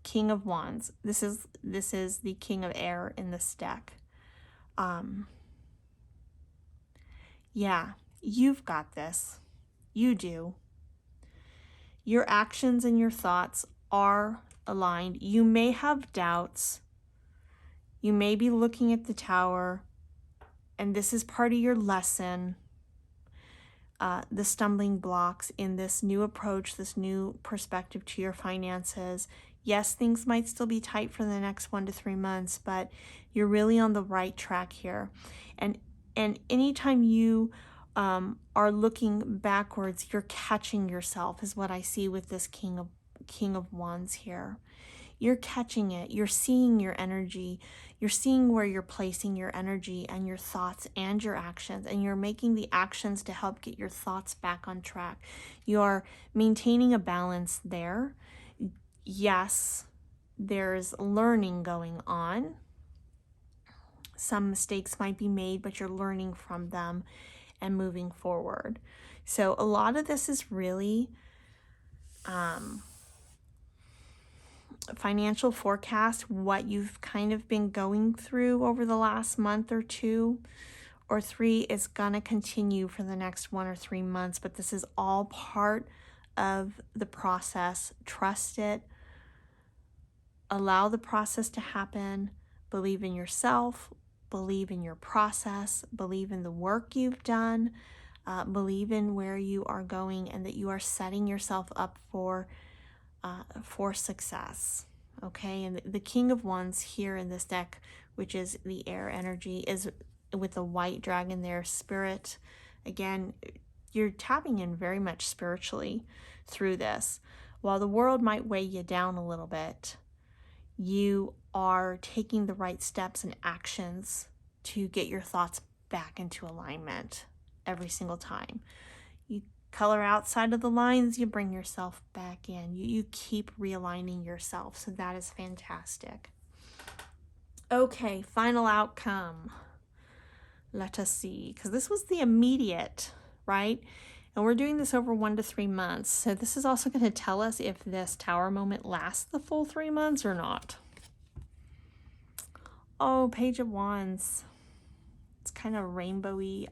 King of Wands. This is the King of Air in this deck. Yeah, you've got this. You do. Your actions and your thoughts are aligned. You may have doubts. You may be looking at the tower, and this is part of your lesson. The stumbling blocks in this new approach, this new perspective to your finances. Yes, things might still be tight for the next 1 to 3 months, but you're really on the right track here. And anytime you are looking backwards, you're catching yourself, is what I see with this King of Wands here. You're catching it. You're seeing your energy. You're seeing where you're placing your energy and your thoughts and your actions, and you're making the actions to help get your thoughts back on track. You're maintaining a balance there. Yes, there's learning going on. Some mistakes might be made, but you're learning from them and moving forward. So a lot of this is really financial forecast, what you've kind of been going through over the last month or 2 or 3 is going to continue for the next 1 or 3 months, but this is all part of the process. Trust it. Allow the process to happen. Believe in yourself. Believe in your process. Believe in the work you've done. Believe in where you are going and that you are setting yourself up for success. Okay, and the King of Wands here in this deck, which is the air energy, is with the white dragon there, spirit. Again, you're tapping in very much spiritually through this. While the world might weigh you down a little bit, you are taking the right steps and actions to get your thoughts back into alignment every single time. You color outside of the lines, you bring yourself back in. You keep realigning yourself. So that is fantastic. Okay, final outcome. Let us see, because this was the immediate, right? And we're doing this over 1 to 3 months. So this is also going to tell us if this tower moment lasts the full 3 months or not. Oh, Page of Wands. It's kind of rainbowy,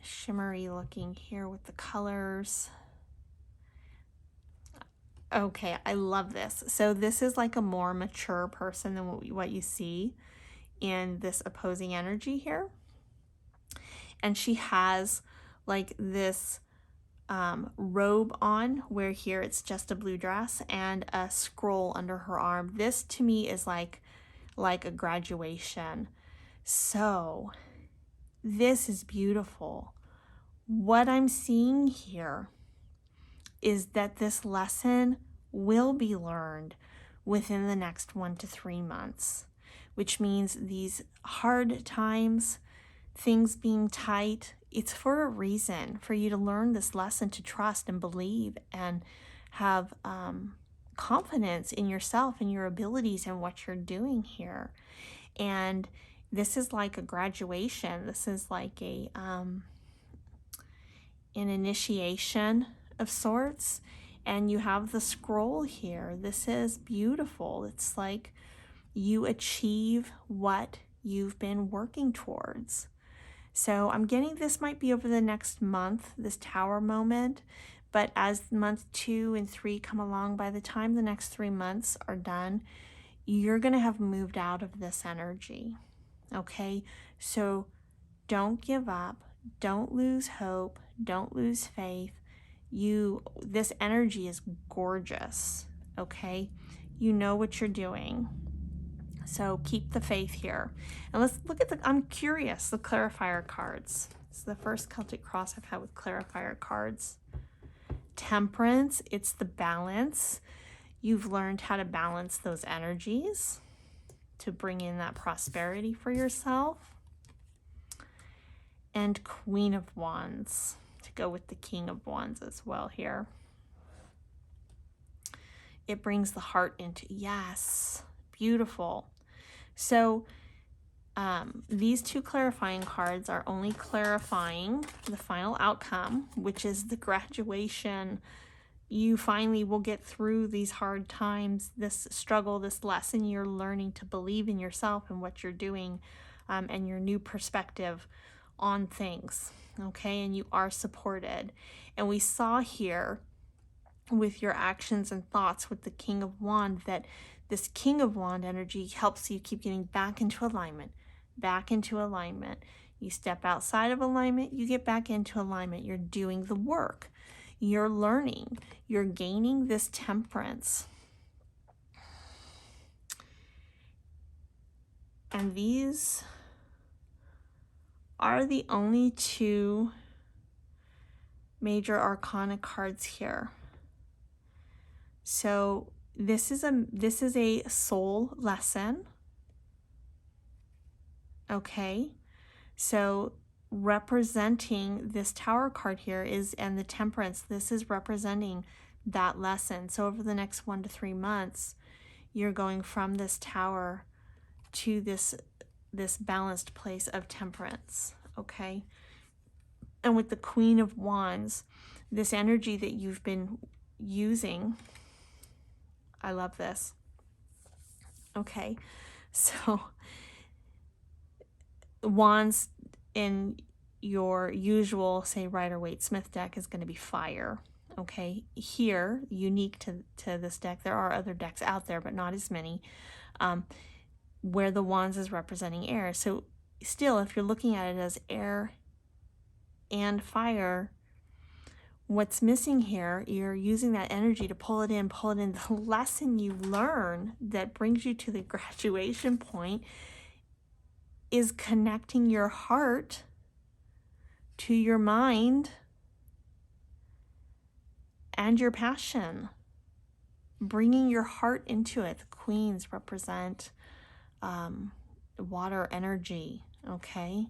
shimmery looking here with the colors. Okay, I love this. So this is like a more mature person than what you see in this opposing energy here. And she has like this robe on, where here it's just a blue dress and a scroll under her arm. This to me is like a graduation. So this is beautiful. What I'm seeing here is that this lesson will be learned within the next 1 to 3 months, which means these hard times, things being tight, it's for a reason, for you to learn this lesson, to trust and believe and have confidence in yourself and your abilities and what you're doing here. And this is like a graduation. This is like an initiation of sorts. And you have the scroll here. This is beautiful. It's like you achieve what you've been working towards. So I'm getting this might be over the next month, this tower moment, but as month 2 and 3 come along, by the time the next 3 months are done, you're going to have moved out of this energy. Okay, so don't give up, don't lose hope, don't lose faith. This energy is gorgeous. Okay, you know what you're doing. So keep the faith here. And let's look at I'm curious, the clarifier cards. It's the first Celtic cross I've had with clarifier cards. Temperance, it's the balance. You've learned how to balance those energies to bring in that prosperity for yourself. And Queen of Wands, to go with the King of Wands as well here. It brings the heart into, yes, beautiful. So these 2 clarifying cards are only clarifying the final outcome, which is the graduation. You finally will get through these hard times, this struggle, this lesson. You're learning to believe in yourself and what you're doing, and your new perspective on things. Okay, and you are supported. And we saw here with your actions and thoughts with the King of Wands that this King of Wands energy helps you keep getting back into alignment, back into alignment. You step outside of alignment, you get back into alignment. You're doing the work. You're learning. You're gaining this temperance. And these are the only 2 major arcana cards here. So this is a soul lesson. Okay, so representing this tower card here and the temperance, this is representing that lesson. So over the next 1 to 3 months, you're going from this tower to this balanced place of temperance. Okay, and with the Queen of Wands, this energy that you've been using. I love this. Okay, so wands in your usual, say, Rider-Waite-Smith deck is going to be fire. Okay, here, unique to this deck, there are other decks out there, but not as many, where the wands is representing air. So still, if you're looking at it as air and fire, what's missing here, you're using that energy to pull it in, pull it in. The lesson you learn that brings you to the graduation point is connecting your heart to your mind and your passion, bringing your heart into it. The queens represent water energy, okay?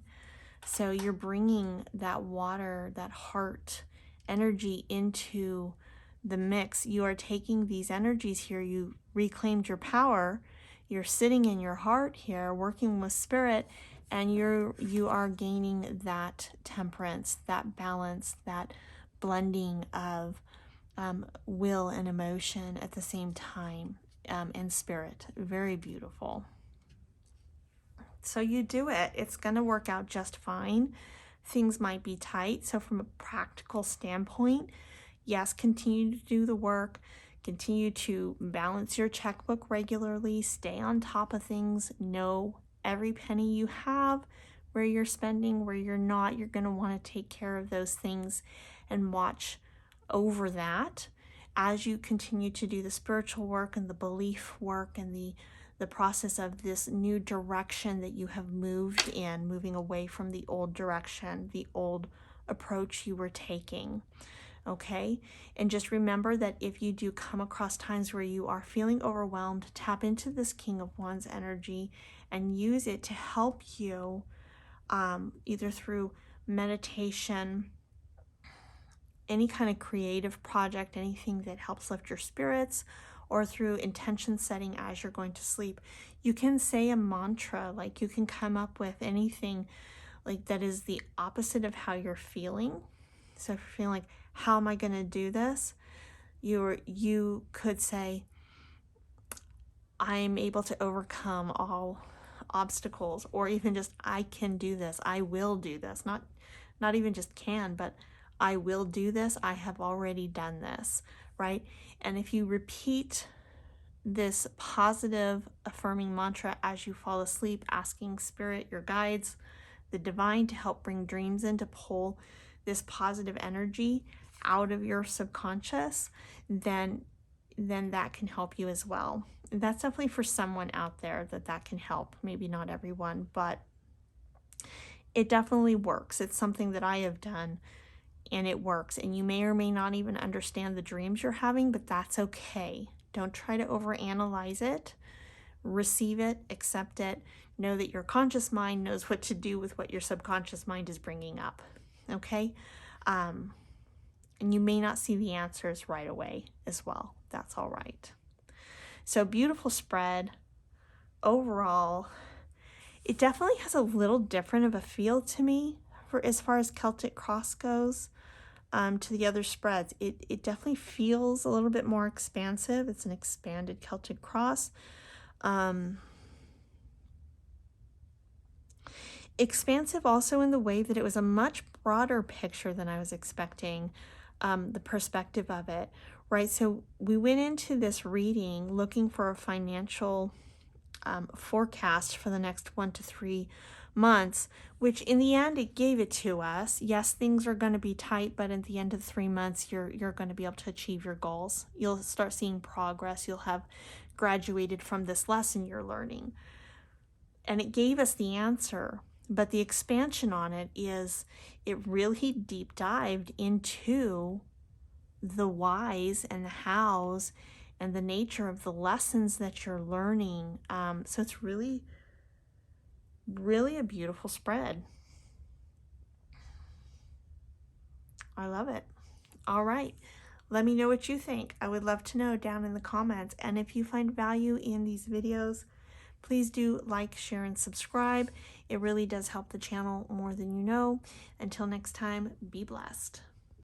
So you're bringing that water, that heart energy into the mix. You are taking these energies here. You reclaimed your power. You're sitting in your heart here, working with spirit, and you are gaining that temperance, that balance, that blending of will and emotion at the same time, and spirit. Very beautiful. So you do it. It's going to work out just fine. Things might be tight. So from a practical standpoint, yes, continue to do the work. Continue to balance your checkbook regularly. Stay on top of things. Know every penny you have, where you're spending, where you're not. You're going to want to take care of those things and watch over that as you continue to do the spiritual work and the belief work and the process of this new direction that you have moved in, moving away from the old direction, the old approach you were taking. Okay? And just remember that if you do come across times where you are feeling overwhelmed, tap into this King of Wands energy and use it to help you, either through meditation, any kind of creative project, anything that helps lift your spirits, or through intention setting as you're going to sleep. You can say a mantra, like you can come up with anything like that is the opposite of how you're feeling. So if you're feeling like, how am I going to do this? You could say, I'm able to overcome all obstacles, or even just, I can do this. I will do this. Not even just can, but I will do this. I have already done this, right? And if you repeat this positive affirming mantra as you fall asleep, asking spirit, your guides, the divine, to help bring dreams in, to pull this positive energy out of your subconscious, then that can help you as well. That's definitely for someone out there that can help. Maybe not everyone, but it definitely works. It's something that I have done, and it works. And you may or may not even understand the dreams you're having, but that's okay. Don't try to overanalyze it. Receive it, accept it. Know that your conscious mind knows what to do with what your subconscious mind is bringing up. Okay? And you may not see the answers right away as well. That's all right. So beautiful spread. Overall, it definitely has a little different of a feel to me for as far as Celtic Cross goes. To the other spreads, it definitely feels a little bit more expansive. It's an expanded Celtic Cross. Expansive also in the way that it was a much broader picture than I was expecting, the perspective of it, right? So we went into this reading looking for a financial forecast for the next 1 to 3 months, which in the end it gave it to us. Yes, things are going to be tight, but at the end of 3 months you're going to be able to achieve your goals. You'll start seeing progress. You'll have graduated from this lesson you're learning. And it gave us the answer, but the expansion on it is it really deep dived into the whys and the hows and the nature of the lessons that you're learning. So it's really a beautiful spread. I love it. All right. Let me know what you think. I would love to know down in the comments. And if you find value in these videos, please do like, share, and subscribe. It really does help the channel more than you know. Until next time, be blessed.